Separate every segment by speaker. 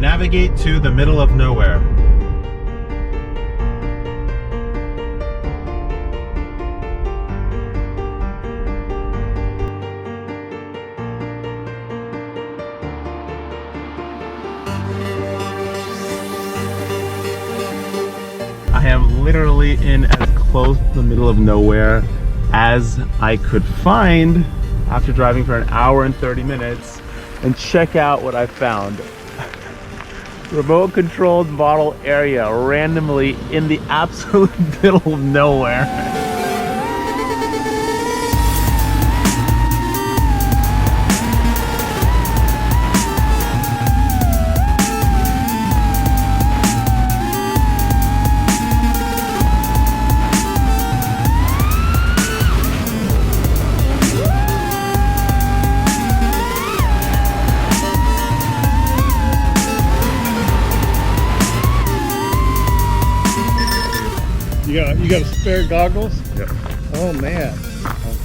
Speaker 1: Navigate to the middle of nowhere. I am literally in as close to the middle of nowhere as I could find after driving for an hour and 30 minutes. And check out what I found. Remote controlled model area randomly in the absolute middle of nowhere.
Speaker 2: You got a spare goggles?
Speaker 1: Yeah.
Speaker 2: Oh man.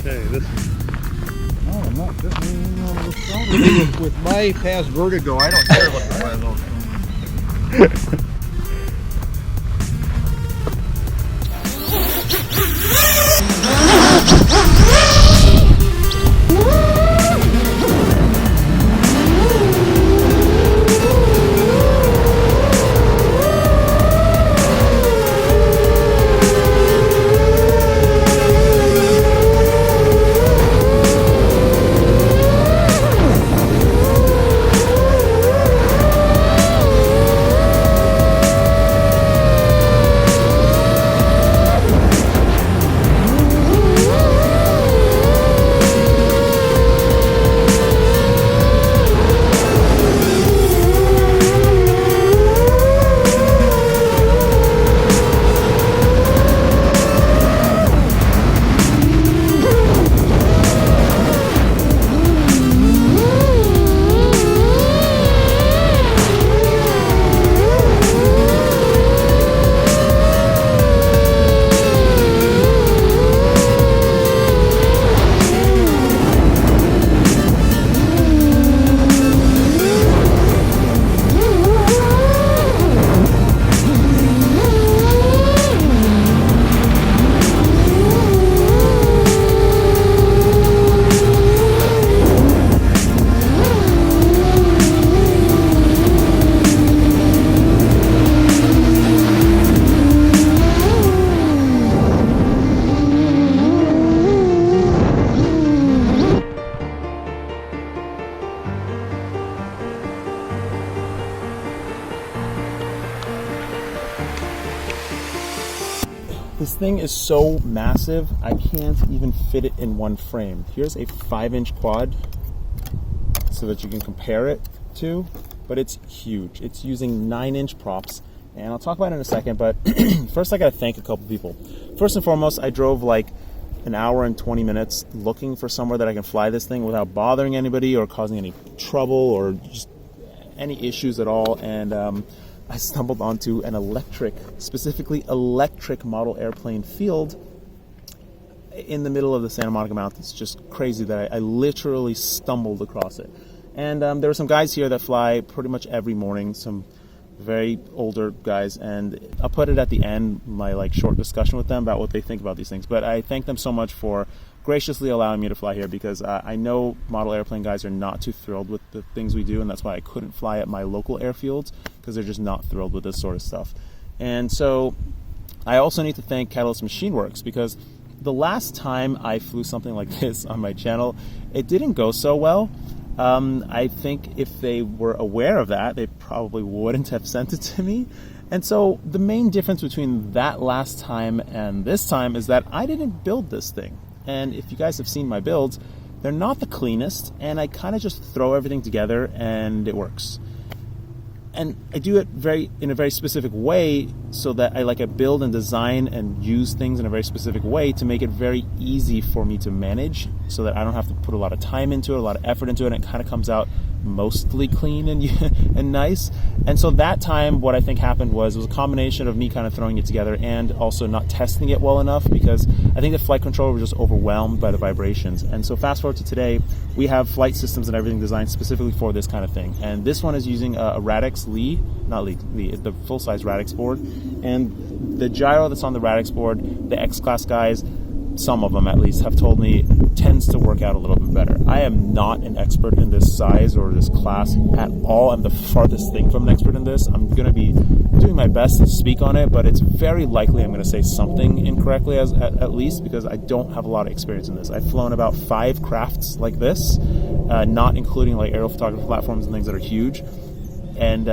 Speaker 2: Okay, this is. Oh, I'm not with my past vertigo. I don't care what the weather.
Speaker 1: This thing is so massive, I can't even fit it in one frame. Here's a 5-inch quad so that you can compare it to, but it's huge. It's using 9-inch props, and I'll talk about it in a second, but first I gotta thank a couple people. First and foremost, I drove like an hour and 20 minutes looking for somewhere that I can fly this thing without bothering anybody or causing any trouble or just any issues at all, and I stumbled onto an specifically electric model airplane field in the middle of the Santa Monica Mountains. Just crazy that I literally stumbled across it. And there were some guys here that fly pretty much every morning, some very older guys, and I'll put it at the end, my short discussion with them about what they think about these things. But I thank them so much for graciously allowing me to fly here, because I know model airplane guys are not too thrilled with the things we do, and that's why I couldn't fly at my local airfields, because they're just not thrilled with this sort of stuff. And so I also need to thank Catalyst Machine Works, because the last time I flew something like this on my channel, it didn't go so well. I think if they were aware of that, they probably wouldn't have sent it to me. And so the main difference between that last time and this time is that I didn't build this thing. And if you guys have seen my builds, they're not the cleanest, and I kind of just throw everything together and it works. And I do it in a very specific way, so that I build and design and use things in a very specific way to make it very easy for me to manage, so that I don't have to put a lot of time into it, a lot of effort into it, and it kind of comes out mostly clean and and nice. And so that time, what I think happened was it was a combination of me kind of throwing it together and also not testing it well enough, because I think the flight controller was just overwhelmed by the vibrations. And so fast forward to today, we have flight systems and everything designed specifically for this kind of thing. And this one is using a Radix Lee, the full-size Radix board. And the gyro that's on the Radix board, the X-Class guys, some of them at least, have told me tends to work out a little bit better. I am not an expert in this size or this class at all. I'm the farthest thing from an expert in this. I'm going to be doing my best to speak on it, but it's very likely I'm going to say something incorrectly at least, because I don't have a lot of experience in this. I've flown about 5 crafts like this, not including like aerial photography platforms and things that are huge. And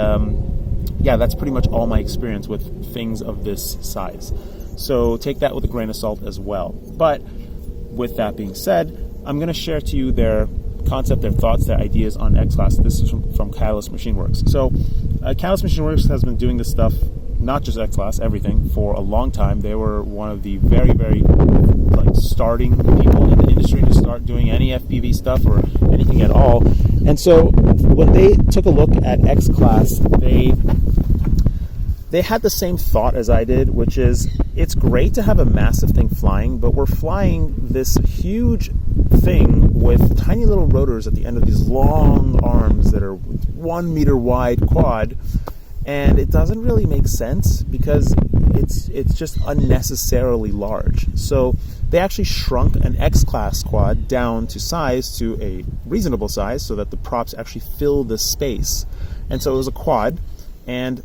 Speaker 1: yeah, that's pretty much all my experience with things of this size. So take that with a grain of salt as well. But with that being said, I'm going to share to you their concept, their thoughts, their ideas on X-Class. This is from Catalyst Machine Works. So Catalyst Machine Works has been doing this stuff, not just X-Class, everything, for a long time. They were one of the very, very starting people in the industry to start doing any FPV stuff or anything at all. And so when they took a look at X-Class, they had the same thought as I did, which is it's great to have a massive thing flying, but we're flying this huge thing with tiny little rotors at the end of these long arms that are 1 meter wide quad, and it doesn't really make sense because it's just unnecessarily large. So they actually shrunk an X-Class quad down to a reasonable size so that the props actually fill the space. And so it was a quad, and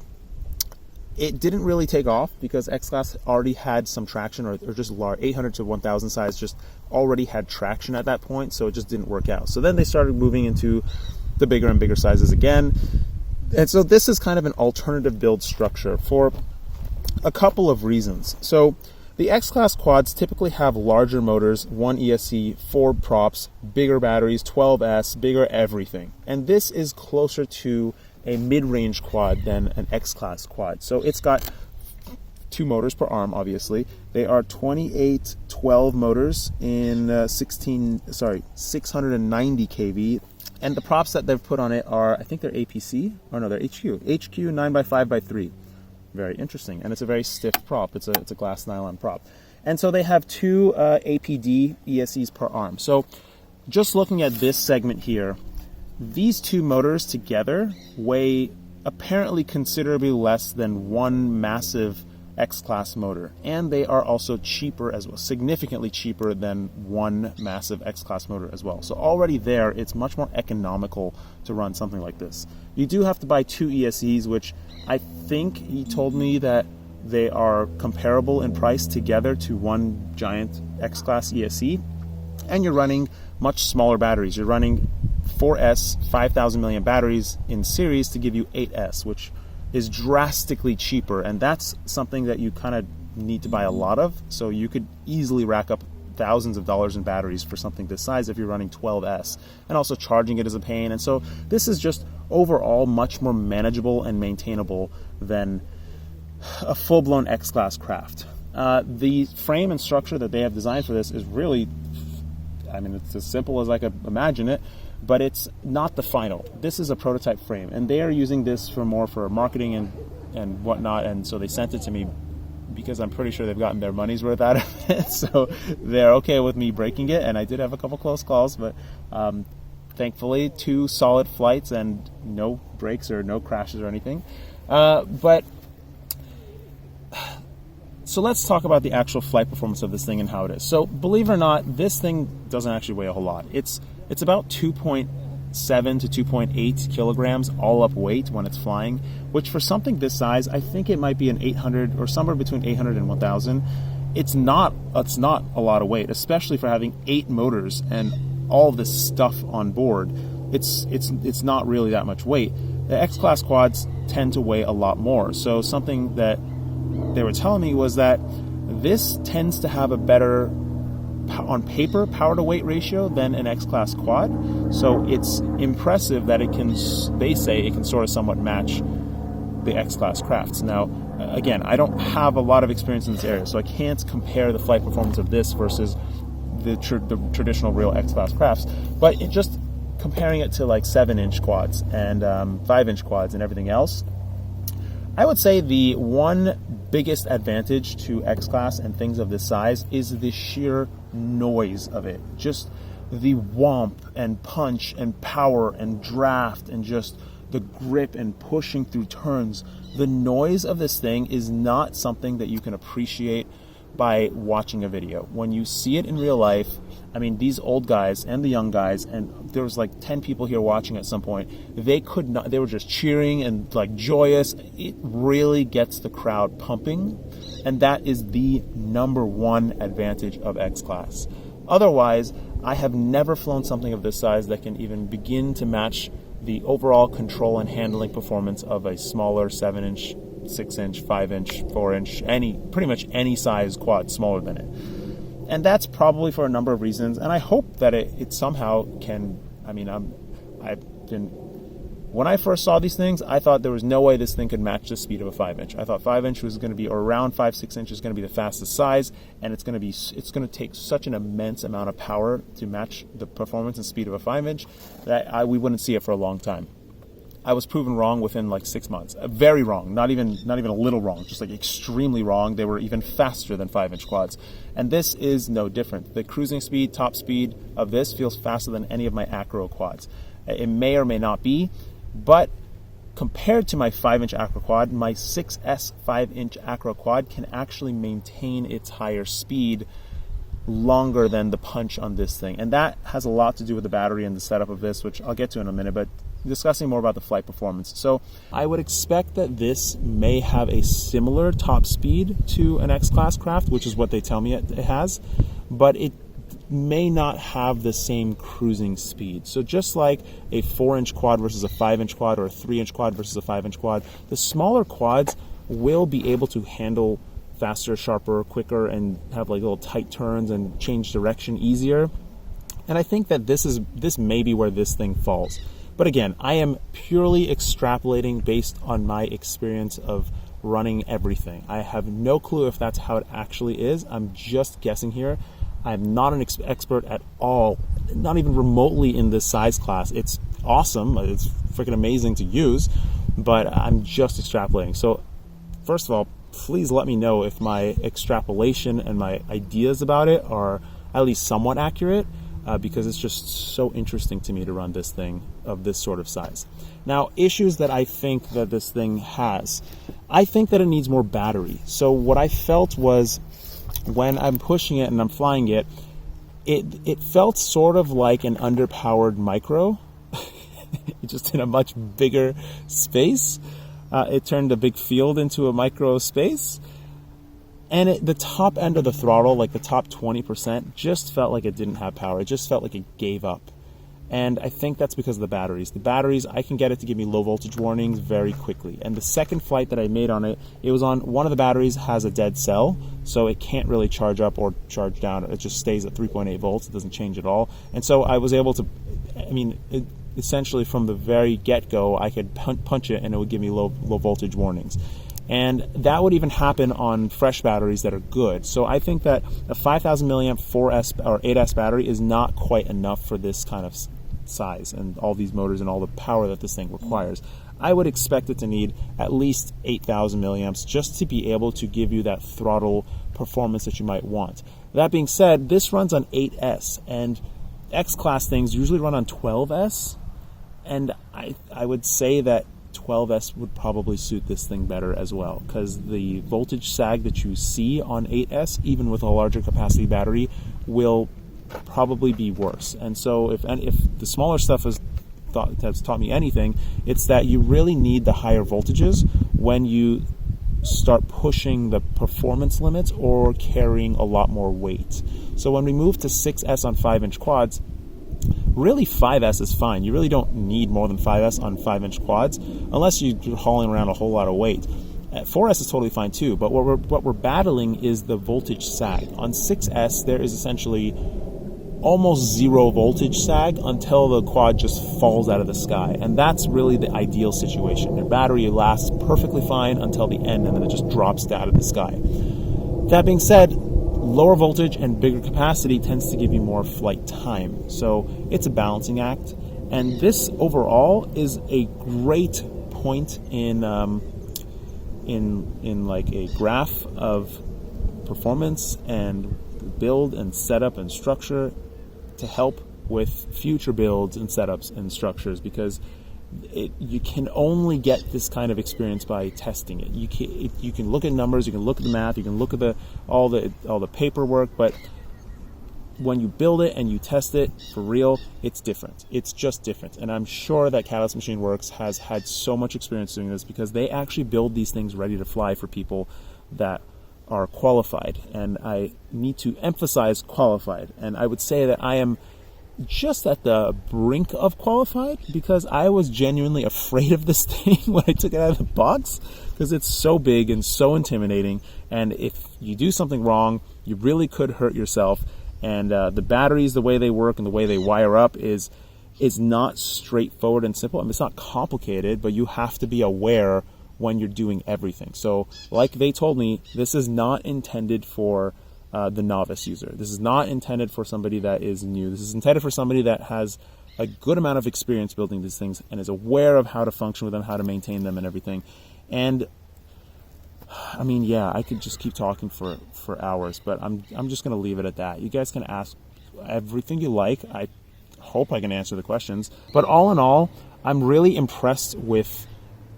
Speaker 1: it didn't really take off because X-Class already had some traction, or just large 800 to 1000 size just already had traction at that point, so it just didn't work out. So then they started moving into the bigger and bigger sizes again. And so this is kind of an alternative build structure for a couple of reasons. So the X-Class quads typically have larger motors, 1 ESC, 4 props, bigger batteries, 12S, bigger everything. And this is closer to a mid-range quad than an X-Class quad. So it's got 2 motors per arm, obviously. They are 2812 motors in 690 kV. And the props that they've put on it are, I think they're APC, or no, they're HQ 9x5x3. Very interesting, and it's a very stiff prop. It's a glass nylon prop. And so they have 2 APD ESCs per arm. So just looking at this segment here, these 2 motors together weigh apparently considerably less than one massive X-Class motor, and they are also cheaper as well, significantly cheaper than one massive X-Class motor as well. So already there, it's much more economical to run something like this. You do have to buy 2 ESCs, which I think he told me that they are comparable in price together to one giant X-Class ESC, and you're running much smaller batteries. You're running 4S 5000 milliamp batteries in series to give you 8S, which is drastically cheaper, and that's something that you kind of need to buy a lot of. So you could easily rack up thousands of dollars in batteries for something this size if you're running 12S, and also charging it is a pain. And so this is just overall much more manageable and maintainable than a full-blown X-Class craft. The frame and structure that they have designed for this is really, I mean, it's as simple as I could imagine it, but it's not the final. This is a prototype frame, and they are using this for marketing and whatnot, and so they sent it to me because I'm pretty sure they've gotten their money's worth out of it, so they're okay with me breaking it, and I did have a couple close calls, but thankfully 2 solid flights and no breaks or no crashes or anything. So let's talk about the actual flight performance of this thing and how it is. So believe it or not, this thing doesn't actually weigh a whole lot. It's about 2.7 to 2.8 kilograms all up weight when it's flying, which for something this size, I think it might be an 800 or somewhere between 800 and 1000. It's not a lot of weight, especially for having 8 motors and all this stuff on board. It's not really that much weight. The X-Class quads tend to weigh a lot more. So something that they were telling me was that this tends to have a better, on paper, power to weight ratio than an X-Class quad. So it's impressive that they say it can sort of somewhat match the X-Class crafts. Now, again, I don't have a lot of experience in this area, so I can't compare the flight performance of this versus the traditional real X-Class crafts. But just comparing it to like 7-inch quads and 5-inch quads and everything else, I would say the one biggest advantage to X-Class and things of this size is the sheer noise of it. Just the whomp and punch and power and draft and just the grip and pushing through turns. The noise of this thing is not something that you can appreciate by watching a video. When you see it in real life, I mean, these old guys and the young guys, and there was like 10 people here watching at some point, they could not, they were just cheering and like joyous. It really gets the crowd pumping, and that is the number one advantage of X-Class. Otherwise, I have never flown something of this size that can even begin to match the overall control and handling performance of a smaller 7-inch, 6-inch, 5-inch, 4-inch, pretty much any size quad smaller than it. And that's probably for a number of reasons, and I hope that it somehow can, I mean, when I first saw these things, I thought there was no way this thing could match the speed of a 5-inch. I thought 5-inch was going to be, or around 5-6 inches, going to be the fastest size, and it's going to take such an immense amount of power to match the performance and speed of a 5-inch that we wouldn't see it for a long time. I was proven wrong within like 6 months. Very wrong, not even a little wrong, just like extremely wrong. They were even faster than 5-inch quads. And this is no different. The cruising speed, top speed of this feels faster than any of my Acro quads. It may or may not be, but compared to my 5-inch Acro quad, my 6S 5-inch Acro quad can actually maintain its higher speed longer than the punch on this thing. And that has a lot to do with the battery and the setup of this, which I'll get to in a minute, but discussing more about the flight performance. So I would expect that this may have a similar top speed to an X-Class craft, which is what they tell me it has, but it may not have the same cruising speed. So just like a 4-inch quad versus a 5-inch quad, or a 3-inch quad versus a 5-inch quad, the smaller quads will be able to handle faster, sharper, quicker, and have like little tight turns and change direction easier. And I think that this may be where this thing falls. But again, I am purely extrapolating based on my experience of running everything. I have no clue if that's how it actually is. I'm just guessing here. I'm not an expert at all, not even remotely in this size class. It's awesome. It's freaking amazing to use, but I'm just extrapolating. So first of all, please let me know if my extrapolation and my ideas about it are at least somewhat accurate. Because it's just so interesting to me to run this thing of this sort of size. Now, issues that I think that this thing has. I think that it needs more battery. So what I felt was when I'm pushing it and I'm flying it, it felt sort of like an underpowered Micro, just in a much bigger space. It turned a big field into a micro space. And the top end of the throttle, like the top 20%, just felt like it didn't have power. It just felt like it gave up. And I think that's because of the batteries. The batteries, I can get it to give me low voltage warnings very quickly. And the second flight that I made on it, it was on one of the batteries has a dead cell, so it can't really charge up or charge down. It just stays at 3.8 volts. It doesn't change at all. And so I was able to, essentially from the very get-go, I could punch it and it would give me low voltage warnings. And that would even happen on fresh batteries that are good. So I think that a 5,000 milliamp 4S or 8S battery is not quite enough for this kind of size and all these motors and all the power that this thing requires. I would expect it to need at least 8,000 milliamps just to be able to give you that throttle performance that you might want. That being said, this runs on 8S, and X-Class things usually run on 12S, and I would say that 12S would probably suit this thing better as well, because the voltage sag that you see on 8S, even with a larger capacity battery, will probably be worse. And so if the smaller stuff has taught me anything, it's that you really need the higher voltages when you start pushing the performance limits or carrying a lot more weight. So when we move to 6S on 5-inch quads, really 5S is fine. You really don't need more than 5S on 5-inch quads unless you're hauling around a whole lot of weight. 4S is totally fine too, but what we're battling is the voltage sag. On 6S, there is essentially almost zero voltage sag until the quad just falls out of the sky, and that's really the ideal situation. Your battery lasts perfectly fine until the end, and then it just drops out of the sky. That being said, lower voltage and bigger capacity tends to give you more flight time. So it's a balancing act. And this overall is a great point in like a graph of performance and build and setup and structure to help with future builds and setups and structures, because you can only get this kind of experience by testing it. You can look at numbers, you can look at the math, you can look at all the paperwork, but when you build it and you test it for real, it's different. It's just different. And I'm sure that Catalyst Machine Works has had so much experience doing this, because they actually build these things ready to fly for people that are qualified. And I need to emphasize qualified. And I would say that I am just at the brink of qualified, because I was genuinely afraid of this thing when I took it out of the box, because it's so big and so intimidating. And if you do something wrong, you really could hurt yourself. And the batteries, the way they work and the way they wire up is not straightforward and simple. I mean, it's not complicated, but you have to be aware when you're doing everything. So like they told me, this is not intended for the novice user. This is not intended for somebody that is new. This is intended for somebody that has a good amount of experience building these things and is aware of how to function with them, how to maintain them and everything. And I mean, yeah, I could just keep talking for hours, but I'm just going to leave it at that. You guys can ask everything you like. I hope I can answer the questions. But all in all, I'm really impressed with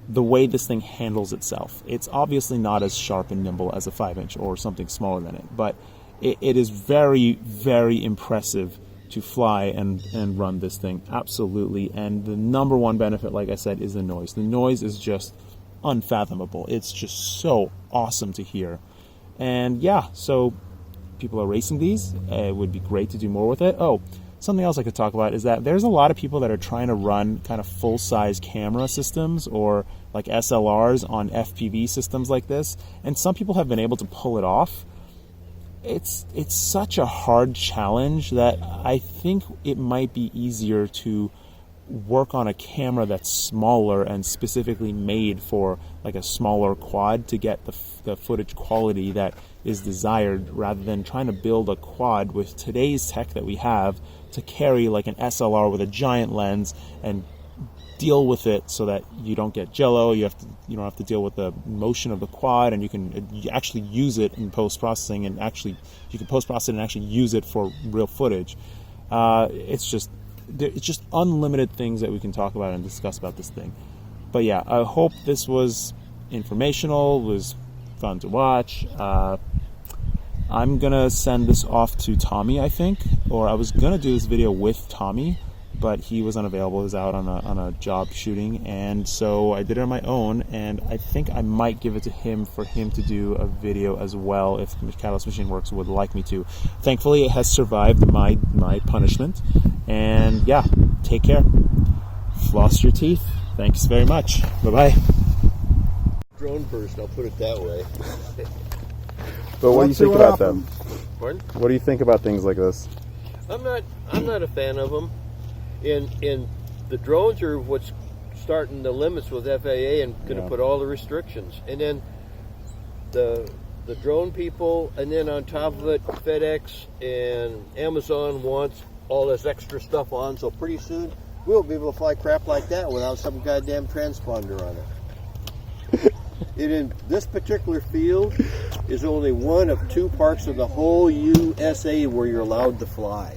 Speaker 1: the way this thing handles itself. It's obviously not as sharp and nimble as a 5-inch or something smaller than it, but it is very, very impressive to fly and run this thing. Absolutely. And the number one benefit, like I said, is the noise. The noise is just unfathomable. It's just so awesome to hear. And yeah, so people are racing these. It would be great to do more with it. Oh, something else I could talk about is that there's a lot of people that are trying to run kind of full-size camera systems or like SLRs on FPV systems like this, and some people have been able to pull it off. It's such a hard challenge that I think it might be easier to work on a camera that's smaller and specifically made for like a smaller quad to get the footage quality that is desired, rather than trying to build a quad with today's tech that we have to carry like an SLR with a giant lens and deal with it so that you don't get jello. You don't have to deal with the motion of the quad, and you can actually use it in post-processing, and you can post-process it and actually use it for real footage. It's just unlimited things that we can talk about and discuss about this thing. But yeah, I hope this was informational, was fun to watch. I'm gonna send this off to Tommy, I think, or I was gonna do this video with Tommy, but he was unavailable. He was out on a job shooting, and so I did it on my own, and I think I might give it to him for him to do a video as well if Catalyst Machine Works would like me to. Thankfully, it has survived my punishment, and yeah, take care. Floss your teeth. Thanks very much. Bye-bye.
Speaker 3: Drone burst, I'll put it that way.
Speaker 1: But what do you think about them?
Speaker 3: Pardon?
Speaker 1: What do you think about things like this?
Speaker 3: I'm not a fan of them. In the drones are what's starting the limits with FAA and going to put all the restrictions. And then the drone people, and then on top of it, FedEx and Amazon wants all this extra stuff on. So pretty soon we'll be able to fly crap like that without some goddamn transponder on it. And in this particular field is only one of 2 parks of the whole USA where you're allowed to fly.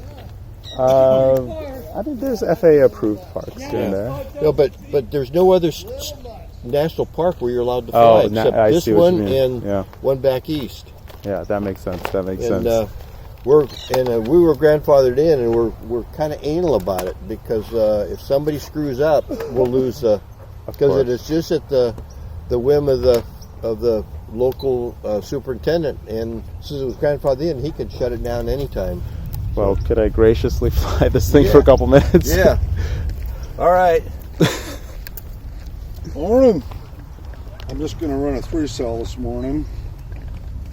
Speaker 1: I think there's FAA approved parks in there.
Speaker 3: No, but there's no other national park where you're allowed to fly except this one and one back east.
Speaker 1: Yeah, that makes sense. We
Speaker 3: were grandfathered in, and we're kind of anal about it, because if somebody screws up, we'll lose because it is just at the whim of the local superintendent, and since it was grandfathered in, he could shut it down anytime.
Speaker 1: Well, could I graciously fly this thing for a couple minutes?
Speaker 3: Yeah. All right.
Speaker 2: Morning. I'm just going to run a 3-cell this morning.